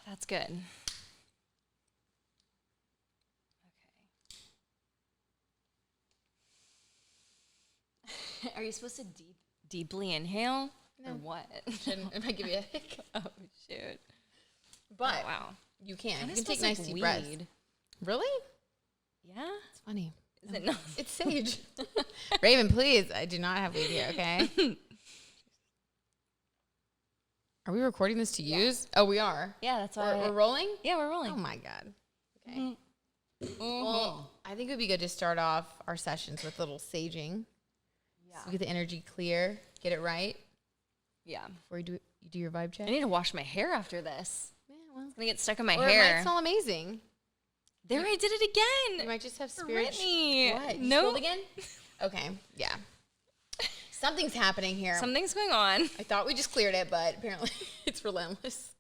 That's good. Okay. Are you supposed to deeply inhale? No. Or what? It might give you a hiccup. Oh, shoot. But wow. you can. Kinda You can take smells nice like deep breaths. weed. Really? Yeah? It's funny. Is it not? It's sage. Raven, please. I do not have weed here, okay? Are we recording this to use? Oh, we are. Yeah, that's why. We're rolling? Yeah, we're rolling. Oh, my God. Okay. Mm-hmm. Well, I think it would be good to start off our sessions with a little saging. Yeah. So we get the energy clear, get it right. Yeah. Before you do your vibe check. I need to wash my hair after this. Yeah, well. It's going to get stuck in my Or it hair. might smell amazing. There, I did it again. You might just have spirit. Brittany. What? No. Scrolled again? Okay. Yeah. Something's happening here. Something's going on. I thought we just cleared it, but apparently it's relentless.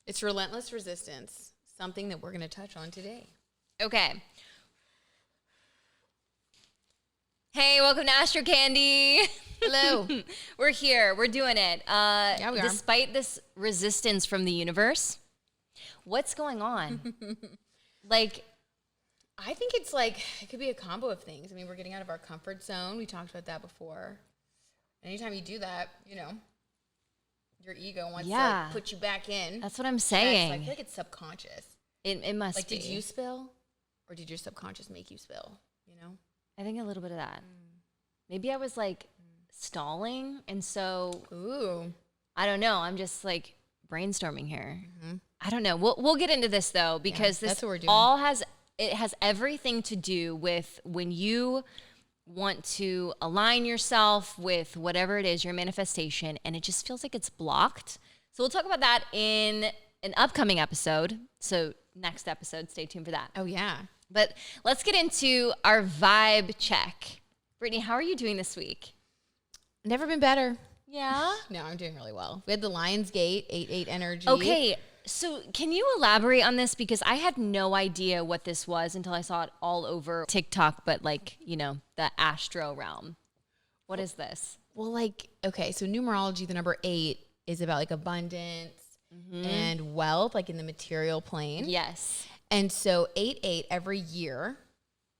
It's relentless resistance. Something that we're going to touch on today. Okay. Hey, welcome to Astro Candy. Hello. We're here. We're doing it. Yeah, we are. Despite this resistance from the universe, what's going on? Like, I think it's like, it could be a combo of things. I mean, we're getting out of our comfort zone. We talked about that before. Anytime you do that, you know, your ego wants to like, put you back in. that's what I'm saying. I feel like it's subconscious. It must Like, be. did you spill? Or did your subconscious make you spill? You know? I think a little bit of that. Maybe I was like stalling. And so, Ooh. I don't know. I'm just like brainstorming here. I don't know. We'll get into this though, because that's this what we're doing. all has everything to do with when you want to align yourself with whatever it is, your manifestation, and it just feels like it's blocked. So we'll talk about that in an upcoming episode. So next episode, stay tuned for that. Oh, yeah. But let's get into our vibe check. Brittany, how are you doing this week? Never been better. Yeah? No, I'm doing really well. We had the Lion's Gate 8-8 energy. Okay, so can you elaborate on this? Because I had no idea what this was until I saw it all over TikTok, but like, you know, the astro realm. What is this? Well, like, okay, so numerology, the number 8 is about like abundance and wealth, like in the material plane. Yes. And so 8-8 every year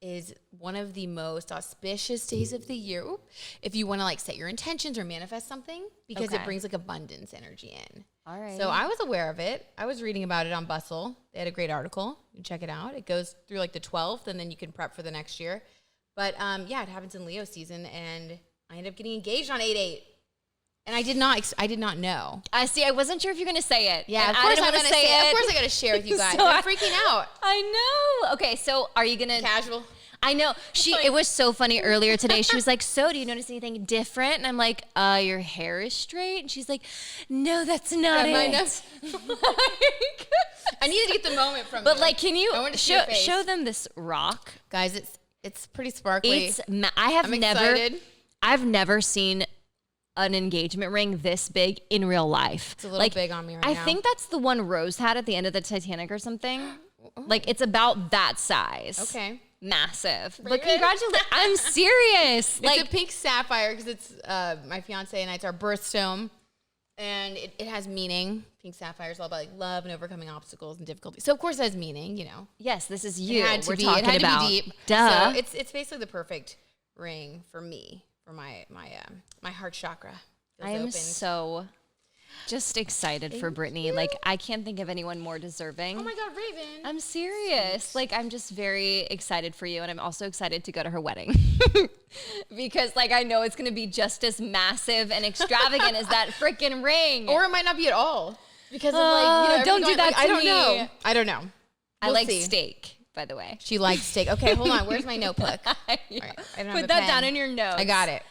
is one of the most auspicious days of the year. Oop, if you want to like set your intentions or manifest something, because Okay. it brings like abundance energy in. All right. So I was aware of it. I was reading about it on Bustle. They had a great article. You can check it out. It goes through like the 12th, and then you can prep for the next year. But yeah, it happens in Leo season, and I ended up getting engaged on 8-8. And I did not know. I see. I wasn't sure if you're going to say it. Yeah, And of course I I'm didn't going to wanna say it. it. Of course I got to share with you guys. So I'm freaking out. I know. Okay, so are you going to... Casual. I know. It was so funny earlier today. She was like, so do you notice anything different? And I'm like, your hair is straight. And she's like, no, that's not Yeah, it. I needed to get the moment from But you. like, can you I wanted to see your face. show them this rock? Guys, it's pretty sparkly. I'm excited. I've never seen an engagement ring this big in real life. It's a little big on me right now. I think that's the one Rose had at the end of the Titanic or something. Like, it's about that size. Okay. Massive. But Raven? congratulations. I'm serious. It's Like, a pink sapphire because it's my fiance and I. It's our birthstone, and it has meaning. Pink sapphire is all about like love and overcoming obstacles and difficulties. So of course it has meaning, you know. yes, this is you. It had to We're be. talking It had about. to be deep. Duh. So it's basically the perfect ring for me, for my heart chakra. Feels I am opened. so just excited for Brittany. you. Like, I can't think of anyone more deserving. Oh my God, Raven! I'm serious. Like, I'm just very excited for you, and I'm also excited to go to her wedding. Because, like, I know it's going to be just as massive and extravagant as that freaking ring. Or it might not be at all because of like you know, don't do everyone that like, to I don't me. know. I don't know. I We'll like see. steak, by the way. She likes steak. Okay, hold on. Where's my notebook? Yeah. All right, I don't have Put a that pen. down in your notes. I got it.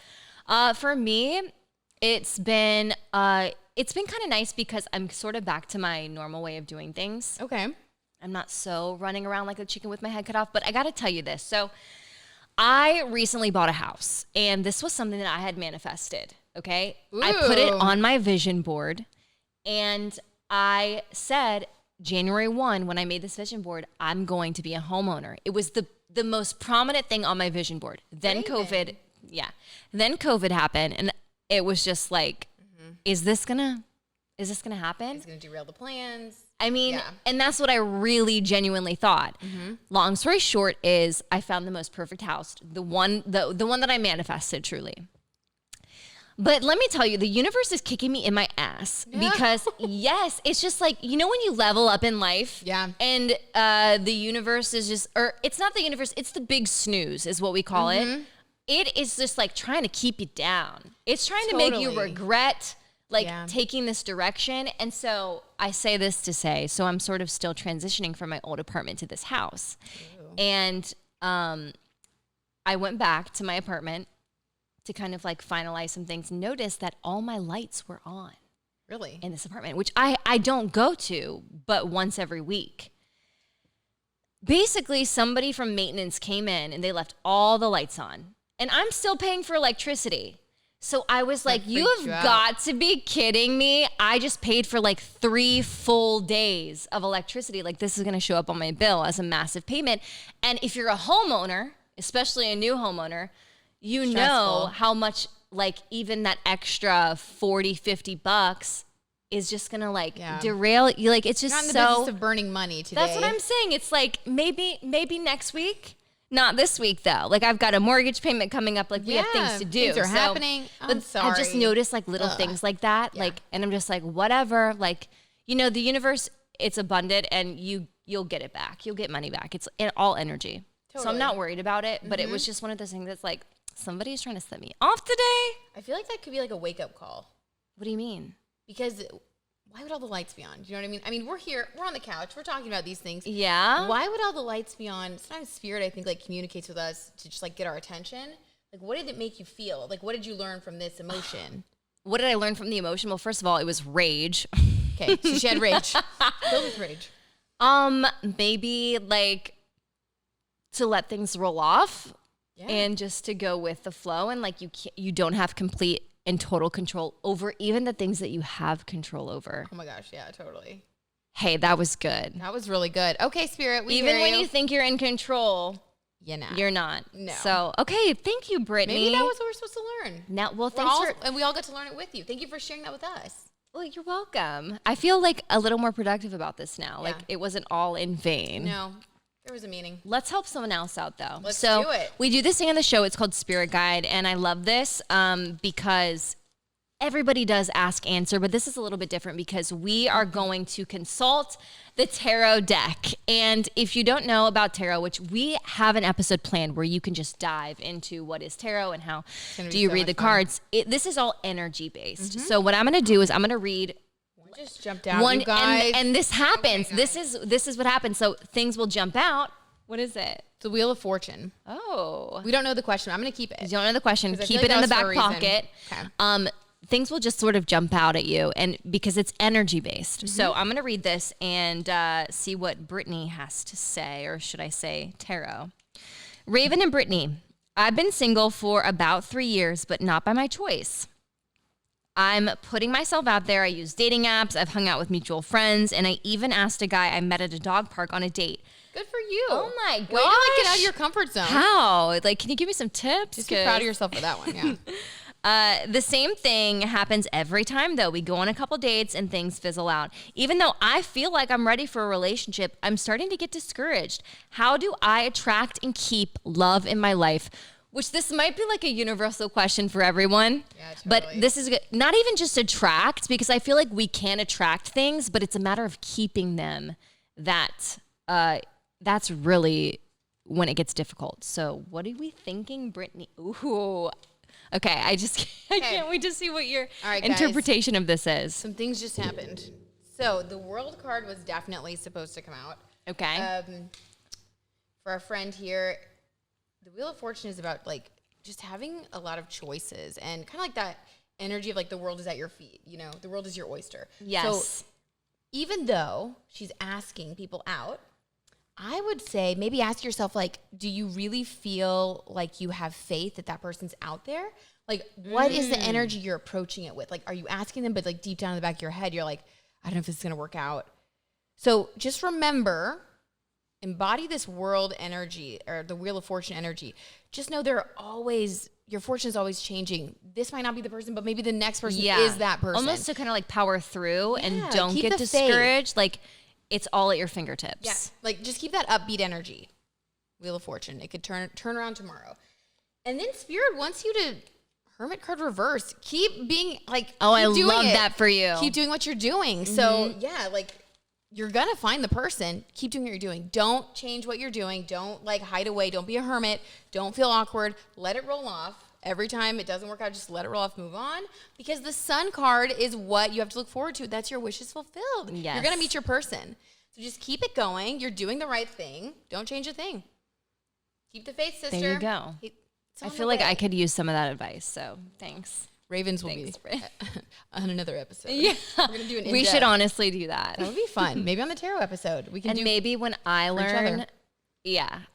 For me, it's been kind of nice because I'm sort of back to my normal way of doing things. Okay. I'm not so running around like a chicken with my head cut off, but I got to tell you this. So I recently bought a house, and this was something that I had manifested, okay? I put it Ooh. on my vision board, and I said January 1, when I made this vision board, I'm going to be a homeowner. It was the most prominent thing on my vision board. Then Raven. Then COVID happened, and it was just like, is this gonna Is this going to happen? It's going to derail the plans. I mean, and that's what I really genuinely thought. Long story short is I found the most perfect house, the one that I manifested truly. But let me tell you, the universe is kicking me in my ass because yes, it's just like, you know, when you level up in life and the universe is just, or it's not the universe, it's the big snooze is what we call it. It is just like trying to keep you down. It's trying to make you regret taking this direction. And so I say this to say, so I'm sort of still transitioning from my old apartment to this house. Ooh. And I went back to my apartment to kind of like finalize some things, noticed that all my lights were on. Really? In this apartment, which I don't go to, but once every week. Basically, somebody from maintenance came in and they left all the lights on. And I'm still paying for electricity. So I was like, you have got to be kidding me. I just paid for like 3 full days of electricity. Like, this is going to show up on my bill as a massive payment. And if you're a homeowner, especially a new homeowner, you know how much like even that extra $40-$50 is just going to like derail you. Like, it's just not in the business of burning money today. That's what I'm saying. It's like maybe next week. Not this week though. Like, I've got a mortgage payment coming up. Like, we have things to do. Things are happening. I'm sorry. I've just noticed like little things like that. Like, and I'm just like, whatever. Like, you know, the universe, it's abundant and you'll get it back. You'll get money back. It's all energy. Totally. So I'm not worried about it, but it was just one of those things that's like, somebody's trying to set me off today. I feel like that could be like a wake up call. What do you mean? Because why would all the lights be on? Do you know what I mean? I mean, we're here, we're on the couch, we're talking about these things. Yeah. Why would all the lights be on? Sometimes spirit, I think, like communicates with us to just like get our attention. Like, what did it make you feel? Like, what did you learn from this emotion? What did I learn from the emotion? Well, first of all, it was rage. Okay, so she had rage. Filled with rage. Maybe like to let things roll off and just to go with the flow, and like you don't have complete and total control over even the things that you have control over. Oh my gosh, yeah, totally. Hey, that was good. That was really good. Okay, Spirit, we even hear when you think you're in control, you're not. No. So, okay, thank you, Brittany. Maybe that was what we're supposed to learn. Now, well, and we all got to learn it with you. Thank you for sharing that with us. Well, you're welcome. I feel like a little more productive about this now. Yeah. Like, it wasn't all in vain. No. There was a meaning. Let's help someone else out, though. Let's do it. We do this thing on the show. It's called Spirit Guide, and I love this because everybody does ask answer, but this is a little bit different because we are going to consult the tarot deck. And if you don't know about tarot, which we have an episode planned where you can just dive into what is tarot and how do you read the cards. This is all energy based. So what I'm going to do is I'm going to read. Just jumped out, you guys. And this happens. Okay, this is what happens. So things will jump out. What is it? The Wheel of Fortune. Oh. We don't know the question. I'm going to keep it. You don't know the question. Keep it in the back pocket. Okay. Things will just sort of jump out at you, and because it's energy based. So I'm going to read this and see what Brittany has to say, or should I say tarot. Raven and Brittany, I've been single for about 3 years, but not by my choice. I'm putting myself out there. I use dating apps. I've hung out with mutual friends, and I even asked a guy I met at a dog park on a date. Good for you. Oh my gosh. Way to like get out of your comfort zone. How? Like, can you give me some tips? Just get proud of yourself for that one, yeah. The same thing happens every time, though. We go on a couple dates and things fizzle out. Even though I feel like I'm ready for a relationship, I'm starting to get discouraged. How do I attract and keep love in my life? Which this might be like a universal question for everyone. Yeah, totally. But this is not even just attract, because I feel like we can attract things, but it's a matter of keeping them. That's really when it gets difficult. So what are we thinking, Brittany? Ooh. Okay, I can't wait to see what your interpretation of this is. Some things just happened. So the World card was definitely supposed to come out. Okay. For our friend here, the Wheel of Fortune is about like just having a lot of choices and kind of like that energy of like the world is at your feet. You know, the world is your oyster. Yes. So even though she's asking people out, I would say maybe ask yourself, like, do you really feel like you have faith that that person's out there? Like, what is the energy you're approaching it with? Like, are you asking them, but like deep down in the back of your head, you're like, I don't know if this is going to work out. So just remember, embody this world energy or the Wheel of Fortune energy. Just know there are always, your fortune is always changing. This might not be the person, but maybe the next person is that person. Almost to kind of like power through and don't keep get the discouraged. faith. Like it's all at your fingertips. Yeah, like just keep that upbeat energy. Wheel of Fortune. It could turn around tomorrow. And then Spirit wants you to Hermit card reverse. Keep being like, oh, I doing love it. that for you. Keep doing what you're doing. So yeah, like you're gonna find the person. Keep doing what you're doing. Don't change what you're doing. Don't like hide away. Don't be a hermit. Don't feel awkward. Let it roll off. Every time it doesn't work out, just let it roll off, move on. Because the Sun card is what you have to look forward to. That's your wishes fulfilled. Yes. You're gonna meet your person. So just keep it going. You're doing the right thing. Don't change a thing. Keep the faith, sister. There you go. I feel like I could use some of that advice. So thanks. Ravens will be on another episode. Yeah. We're going to do an in-depth. We should honestly do that. That would be fun. Maybe on the tarot episode. We can and do maybe when I learn,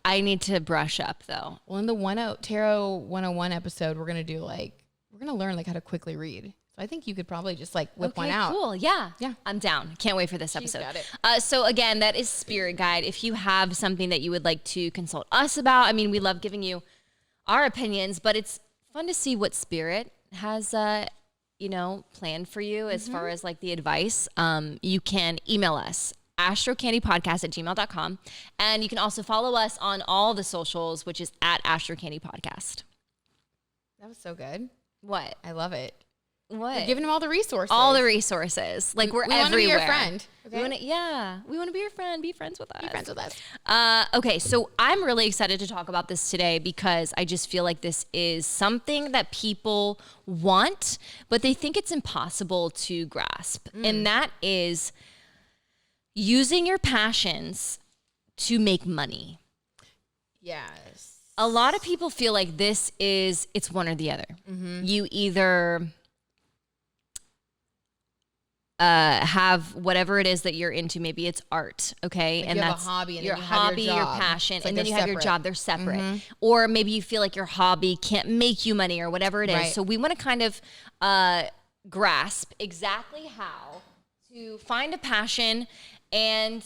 I need to brush up though. Well, in the Tarot 101 episode, we're going to learn like how to quickly read. So I think you could probably just like whip one out. Cool. Yeah. Yeah. I'm down. Can't wait for this She's episode. got it. So again, that is Spirit Guide. If you have something that you would like to consult us about, I mean, we love giving you our opinions, but it's fun to see what Spirit has, planned for you as far as like the advice. You can email us astrocandypodcast@gmail.com. And you can also follow us on all the socials, which is at astrocandypodcast. That was so good. What? I love it. What? You're giving them all the resources. All the resources. Like we're everywhere. We want to be your friend. Okay? We want to be your friend. Be friends with us. Be friends with us. Okay, so I'm really excited to talk about this today because I just feel like this is something that people want, but they think it's impossible to grasp. And that is using your passions to make money. Yes. A lot of people feel like it's one or the other. You either have whatever it is that you're into. Maybe it's art, okay? Like and you have that's a hobby, and your then you have hobby, your your job. passion, Like and then they're you have your separate. job. They're separate. Or maybe you feel like your hobby can't make you money or whatever it is. Right. So we want to kind of grasp exactly how to find a passion and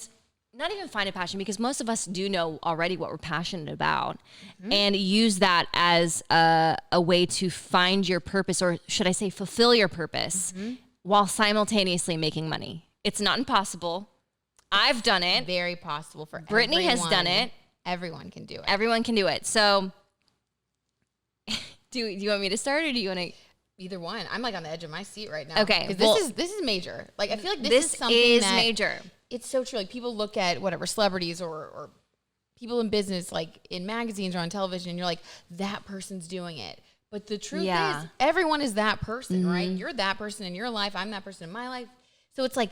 not even find a passion, because most of us do know already what we're passionate about, and use that as a way to find your purpose, or should I say fulfill your purpose, while simultaneously making money. It's not impossible. I've done it. Very possible for Brittany has done it. Everyone can do it. Everyone can do it. So do you want me to start, or do you want to? Either one. I'm like on the edge of my seat right now. Okay. Because this is major. Like I feel like this is something that major. It's so true. Like people look at whatever celebrities or people in business, like in magazines or on television, and you're like, that person's doing it. But the truth is, everyone is that person, right? You're that person in your life. I'm that person in my life. So it's like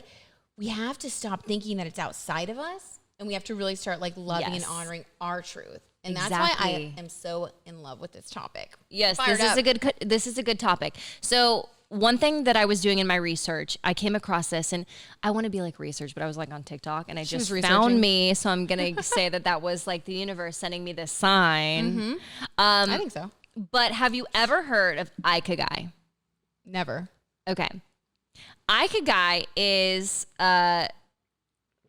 we have to stop thinking that it's outside of us, and we have to really start like loving and honoring our truth. And that's why I am so in love with this topic. Yes, this is a good topic. So one thing that I was doing in my research, I came across this, and I want to be like research, but I was like on TikTok, and I just found me. So I'm going to say that was like the universe sending me this sign. I think so. But have you ever heard of Ikagai? Never. Okay. Ikagai is,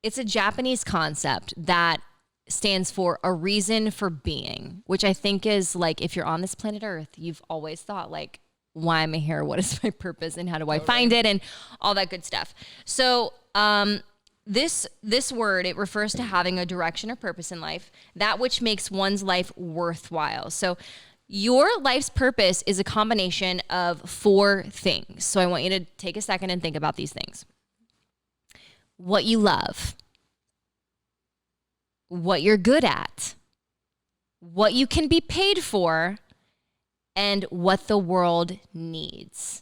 it's a Japanese concept that stands for a reason for being, which I think is like, if you're on this planet Earth, you've always thought like, why am I here? What is my purpose, and how do I find it, and all that good stuff. So this word, it refers to having a direction or purpose in life, that which makes one's life worthwhile. So your life's purpose is a combination of 4 things. So I want you to take a second and think about these things. What you love, what you're good at, what you can be paid for, and what the world needs.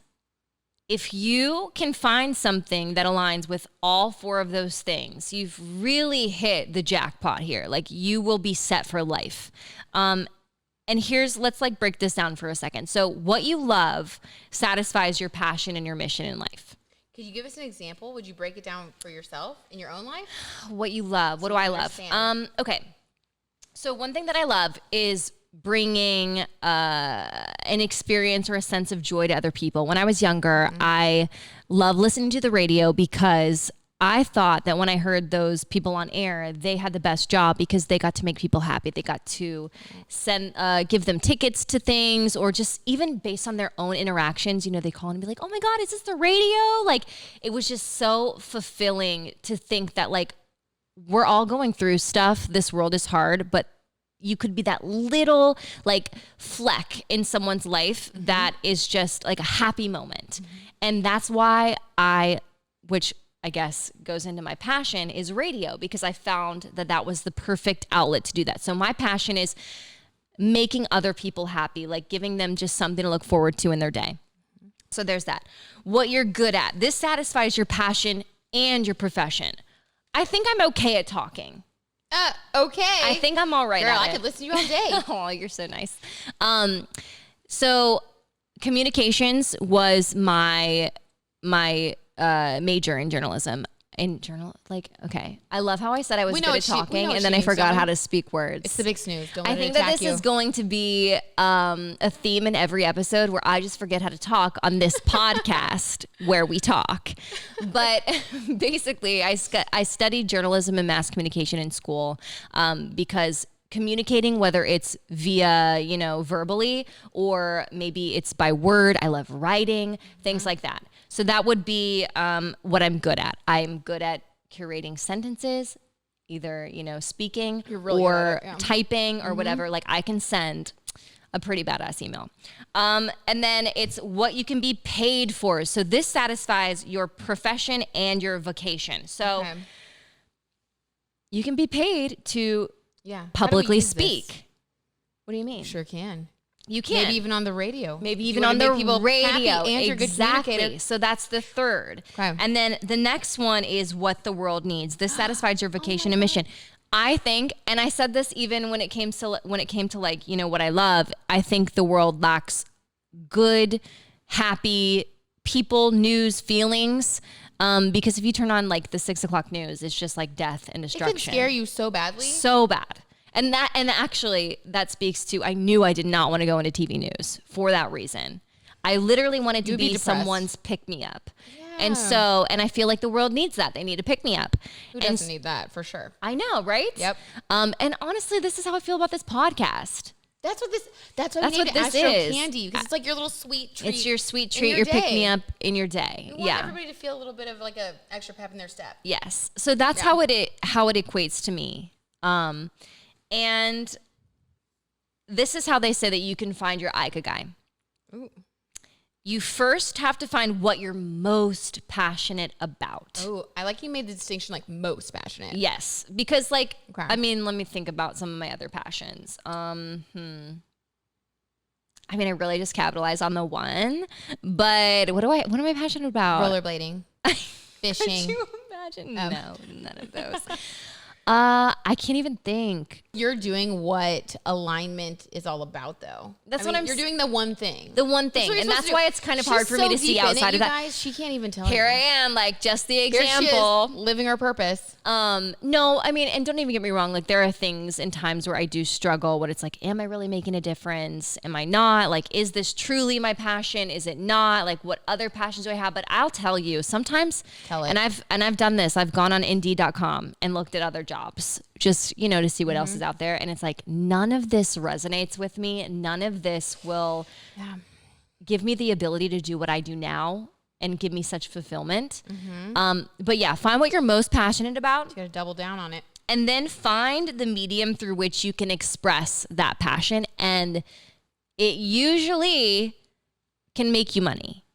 If you can find something that aligns with all 4 of those things, you've really hit the jackpot here. Like you will be set for life. And let's like break this down for a second. So what you love satisfies your passion and your mission in life. Could you give us an example? Would you break it down for yourself in your own life? What you love. What do I love? Okay. So one thing that I love is bringing an experience or a sense of joy to other people. When I was younger, I loved listening to the radio because I thought that when I heard those people on air, they had the best job because they got to make people happy. They got to give them tickets to things, or just even based on their own interactions, they call and be like, oh my God, is this the radio? Like, it was just so fulfilling to think that like, we're all going through stuff. This world is hard, but you could be that little like fleck in someone's life that is just like a happy moment. And that's why which I guess goes into my passion, is radio, because I found that was the perfect outlet to do that. So my passion is making other people happy, like giving them just something to look forward to in their day. So there's that. What you're good at. This satisfies your passion and your profession. I think I'm okay at talking. Okay. I think I'm all right Girl, at I it. could listen to you all day. Oh, you're so nice. So communications was my major in journalism. Okay. I love how I said I was good at talking, and then I forgot how to speak words. It's the big snooze. Don't I let it think that attack this is going to be a theme in every episode where I just forget how to talk on this podcast where we talk. But basically, I studied journalism and mass communication in school because communicating, whether it's via, verbally, or maybe it's by word. I love writing, things like that. So that would be what I'm good at. I'm good at curating sentences, either, speaking or typing or whatever. Like, I can send a pretty badass email. And then it's what you can be paid for. So this satisfies your profession and your vocation. So you can be paid to publicly speak. What do you mean? Sure can. You can. Maybe even on the radio. Maybe even on the radio. And you're a good communicator. So that's the third. Okay. And then the next one is what the world needs. This satisfies your vocation and mission. I think, and I said this even when it came to like, what I love, I think the world lacks good, happy people, news, feelings. Because if you turn on like the 6 o'clock news, it's just like death and destruction. It can scare you so badly. So bad. And actually that speaks to, I knew I did not want to go into TV news for that reason. I literally wanted to be someone's pick me up. Yeah. And I feel like the world needs that. They need to pick me up. Who doesn't need that, for sure? I know, right? Yep. And honestly, this is how I feel about this podcast. That's what this is. Candy, because it's like your little sweet treat. It's your sweet treat, your pick me up in your day. You want everybody to feel a little bit of like a extra pep in their step. Yes. So that's how it equates to me. And this is how they say that you can find your Ikagai. Ooh. You first have to find what you're most passionate about. Oh, I like you made the distinction, like most passionate. Yes, because I mean, let me think about some of my other passions. I mean, I really just capitalize on the one, but what am I passionate about? Rollerblading, fishing. Could you imagine? No, none of those. I can't even think. You're doing what alignment is all about, though. You're doing the one thing. The one thing. And that's why it's kind of hard for me to see outside of that. Guys, she can't even tell Here I am, like, just the example. Here she is, living her purpose. No, I mean, and don't even get me wrong. Like, there are things and times where I do struggle, when it's like, am I really making a difference? Am I not? Like, is this truly my passion? Is it not? Like, what other passions do I have? But I'll tell you, sometimes, and I've done this. I've gone on Indeed.com and looked at other jobs, just, to see what else is out there. And it's like, none of this resonates with me. None of this will give me the ability to do what I do now and give me such fulfillment. But yeah, find what you're most passionate about. You gotta double down on it. And then find the medium through which you can express that passion. And it usually can make you money.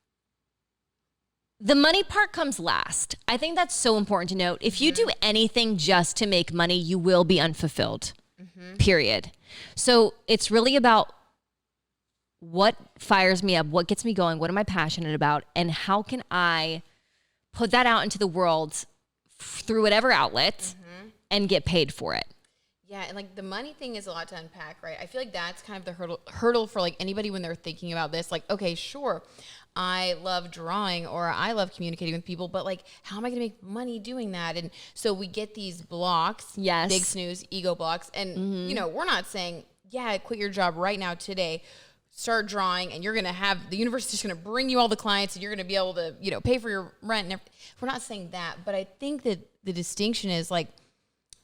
The money part comes last. I think that's so important to note. If you do anything just to make money, you will be unfulfilled, period. So it's really about what fires me up, what gets me going, what am I passionate about, and how can I put that out into the world through whatever outlet and get paid for it. Yeah, and like the money thing is a lot to unpack, right? I feel like that's kind of the hurdle for like anybody when they're thinking about this. Like, okay, sure, I love drawing or I love communicating with people, but like, how am I going to make money doing that? And so we get these blocks, big snooze, ego blocks. And, we're not saying, quit your job right now today. start drawing and you're going to have, the universe is just going to bring you all the clients and you're going to be able to, pay for your rent. And we're not saying that, but I think that the distinction is like,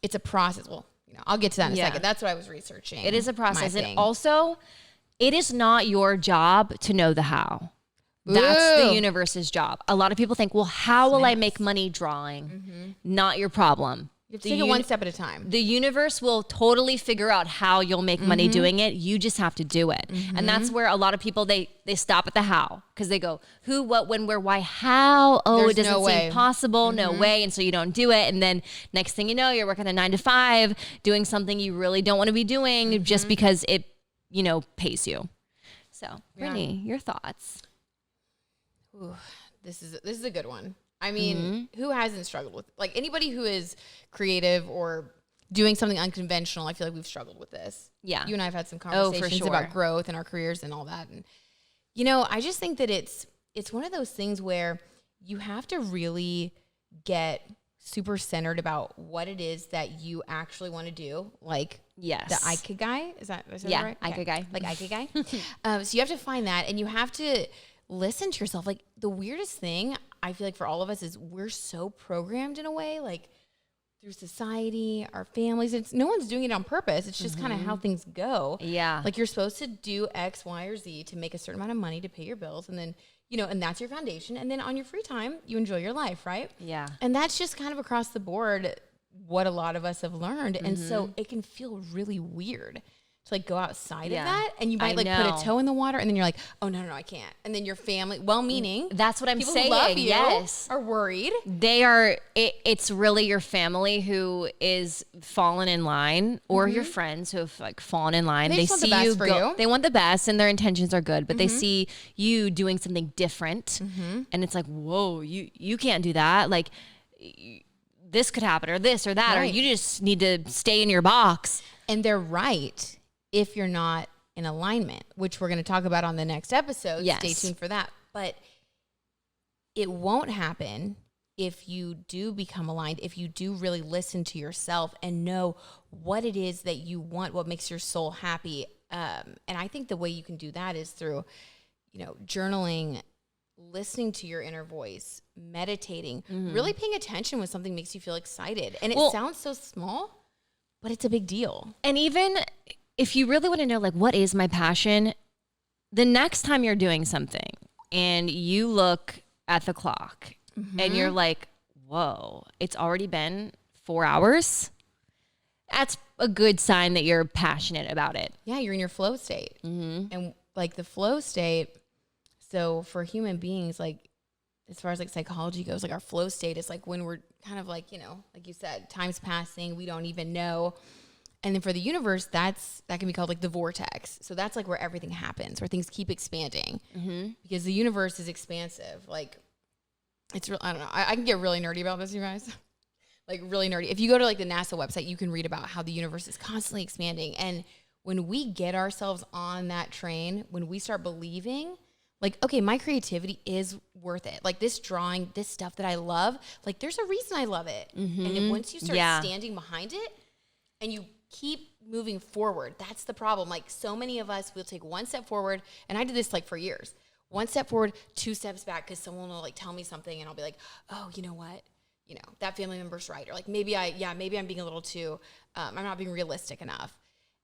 it's a process. Well, I'll get to that in a second. That's what I was researching. It is a process. And also, it is not your job to know the how. That's the universe's job. A lot of people think, well, how will I make money drawing? Not your problem. You have to take it one step at a time. The universe will totally figure out how you'll make money doing it. You just have to do it. And that's where a lot of people, they stop at the how, because they go, who, what, when, where, why, how? Oh, it doesn't seem possible. No way. And so you don't do it. And then next thing you know, you're working a 9 to 5 doing something you really don't want to be doing just because it, pays you. So Brittany, your thoughts? Ooh, this is a good one. I mean, who hasn't struggled with, like, anybody who is creative or doing something unconventional? I feel like we've struggled with this. Yeah. You and I have had some conversations about growth in our careers and all that. And, I just think that it's one of those things where you have to really get super centered about what it is that you actually want to do. Like the Ikagai. Is that right? Ikagai. Like Ikagai. So you have to find that, and you have to listen to yourself. Like, the weirdest thing I feel like for all of us is we're so programmed in a way, like through society, our families. No one's doing it on purpose. It's just kind of how things go. Yeah. Like, you're supposed to do X, Y, or Z to make a certain amount of money to pay your bills. And then, and that's your foundation. And then on your free time, you enjoy your life, right? Yeah. And that's just kind of across the board what a lot of us have learned. And so it can feel really weird to like go outside of that, and you might like put a toe in the water, and then you're like, oh no, I can't. And then your family, well-meaning, that's what I'm people saying. Who love you yes, are worried. They are. It's really your family who is fallen in line, or your friends who have like fallen in line. They see you go. They want the best, and their intentions are good, but they see you doing something different, and it's like, whoa, you can't do that. Like, this could happen, or this, or that, or you just need to stay in your box. And they're right. If you're not in alignment, which we're going to talk about on the next episode. Yes. Stay tuned for that. But it won't happen if you do become aligned, if you do really listen to yourself and know what it is that you want, what makes your soul happy. And I think the way you can do that is through, journaling, listening to your inner voice, meditating, really paying attention when something makes you feel excited. And it sounds so small, but it's a big deal. And even if you really want to know, like, what is my passion, the next time you're doing something and you look at the clock and you're like, whoa, it's already been 4 hours. That's a good sign that you're passionate about it. Yeah, you're in your flow state. And like the flow state, so for human beings, like as far as like psychology goes, like our flow state is like when we're kind of like, like you said, time's passing, we don't even know. And then for the universe, that can be called like the vortex. So that's like where everything happens, where things keep expanding, because the universe is expansive. Like, it's real. I don't know. I can get really nerdy about this, you guys. Like, really nerdy. If you go to like the NASA website, you can read about how the universe is constantly expanding. And when we get ourselves on that train, when we start believing, like, okay, my creativity is worth it. Like, this drawing, this stuff that I love, like, there's a reason I love it. And then once you start standing behind it and you keep moving forward, that's the problem. Like, so many of us will take one step forward, and I did this like for years. One step forward, 2 steps back, because someone will like tell me something and I'll be like, oh, you know what? That family member's right. Or like, maybe I'm being a little too, I'm not being realistic enough.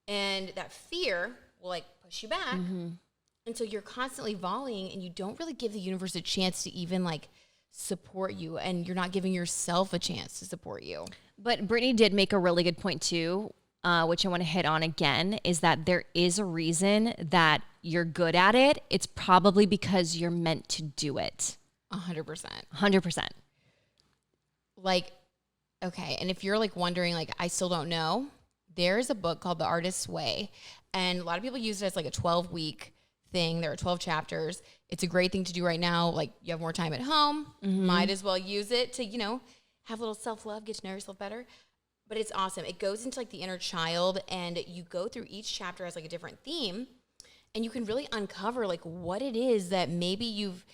And that fear will like push you back. And so you're constantly volleying, and you don't really give the universe a chance to even like support you, and you're not giving yourself a chance to support you. But Brittany did make a really good point too, which I want to hit on again, is that there is a reason that you're good at it. It's probably because you're meant to do it. 100%. 100%. Like, okay. And if you're like wondering, like, I still don't know, there's a book called The Artist's Way. And a lot of people use it as like a 12-week thing. There are 12 chapters. It's a great thing to do right now. Like, you have more time at home. Might as well use it to, have a little self-love, get to know yourself better. But it's awesome. It goes into like the inner child, and you go through each chapter as like a different theme, and you can really uncover like what it is that maybe you've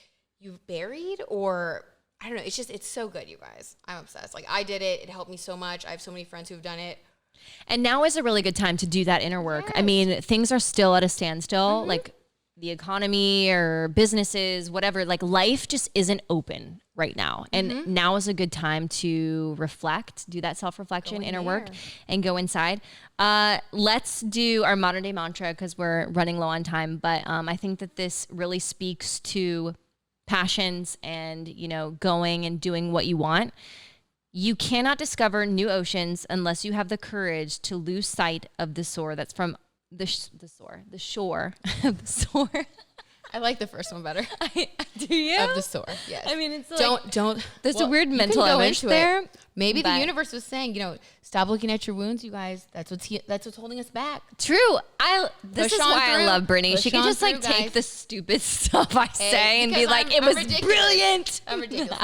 buried, or I don't know. It's so good, you guys. I'm obsessed. Like, I did it. It helped me so much. I have so many friends who have done it. And now is a really good time to do that inner work. Yes. I mean, things are still at a standstill. Like, the economy or businesses, whatever, like life just isn't open right now. And now is a good time to reflect, do that self-reflection, inner work, and go inside. Let's do our modern day mantra because we're running low on time. But I think that this really speaks to passions and, you know, going and doing what you want. You cannot discover new oceans unless you have the courage to lose sight of the shore that's from the shore. I like the first one better. Do you? Of the shore, yes. I mean, it's like, don't. There's a weird mental image there. Maybe the universe was saying, you know, stop looking at your wounds, you guys. That's what's holding us back. True. This is why I love Brittany. She can just like take the stupid stuff I say and be like, it was brilliant. I'm ridiculous.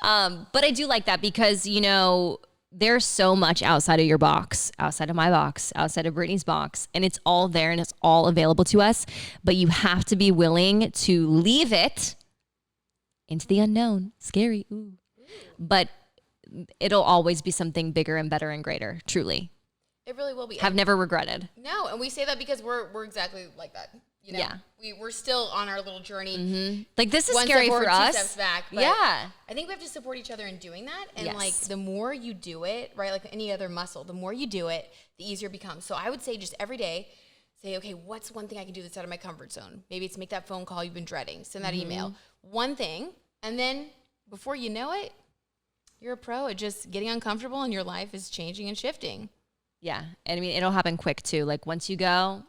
But I do like that because, you know, there's so much outside of your box, outside of my box, outside of Brittany's box, and it's all there and it's all available to us. But you have to be willing to leave it into the unknown. Scary. Ooh. But it'll always be something bigger and better and greater, truly. It really will be. Have never regretted. No, and we say that because we're exactly like that. You know, yeah. We're still on our little journey. Like this is scary for us. 2 steps back. But yeah. I think we have to support each other in doing that. And like the more you do it, right, like any other muscle, the more you do it, the easier it becomes. So I would say just every day, say, okay, what's one thing I can do that's out of my comfort zone? Maybe it's make that phone call you've been dreading, send that email. One thing. And then before you know it, you're a pro at just getting uncomfortable and your life is changing and shifting. Yeah. And I mean, it'll happen quick too. Like once you go,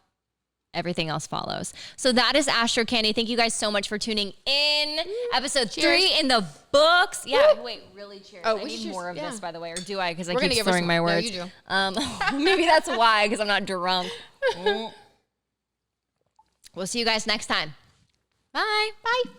everything else follows. So that is Astro Candy. Thank you guys so much for tuning in. Episode 3 in the books. Yeah. Wait, really cheers. I need more of this, by the way. Or do I? Because I keep slurring my words. No, you do. Maybe that's why, because I'm not drunk. We'll see you guys next time. Bye. Bye.